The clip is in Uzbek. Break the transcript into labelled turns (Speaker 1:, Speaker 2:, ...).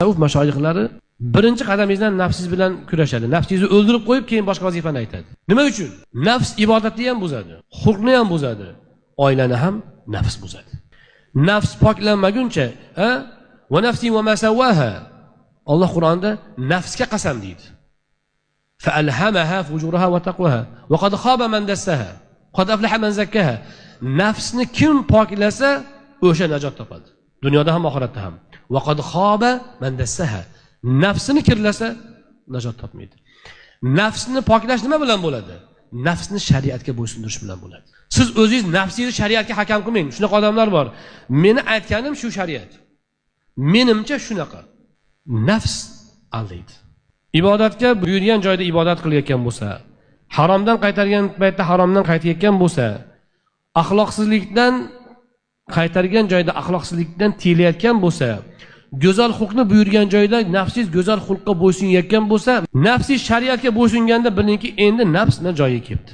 Speaker 1: tasavvuf mashoyihlari birinchi qadamingizdan nafsingiz bilan kurashadi. Nafsingizni o'ldirib qo'yib, keyin boshqa vazifani aytadi. Nima uchun? Nafs ibodatni ham buzadi, xulqni ham buzadi, oilani ham nafs buzadi. Nafs poklanmaguncha, va nafsi va ma sawaha. Alloh Qur'onda nafsga qasam deydi. Fa alhamaha fujuraha va taqwaha va qad khaba man dassaha qad aflaha man zakkaha. Nafsni kim poklasa, o'sha najot topadi. Dunyoda ham, oxiratda ham. Va qad khaba man dassaha. Nafsini kirlasa najot topmaydi. Nafsni poklash nima bilan bo'ladi? Nafsni shariatga bo'ysundirish bilan bo'ladi. Siz o'zingiz nafsingizni shariatga hakam qilmang. Shunaqa odamlar bor. Meni aytganim shu shariat. Menimcha shunaqa. Nafs aldaydi. Ibodatga buyurgan joyda ibodat qilayotgan bo'lsa, haromdan qaytargan paytda haromdan qaytayotgan bo'lsa, axloqsizlikdan qaytargan joyda axloqsizlikdan tiyilayotgan bo'lsa, go'zal xulqni buyurgan joyda nafsiz go'zal xulqqa bo'ysunayotgan bo'lsa, nafsiz shariatga bo'ysunganda bilingki, endi nafsning joyiga kelibdi.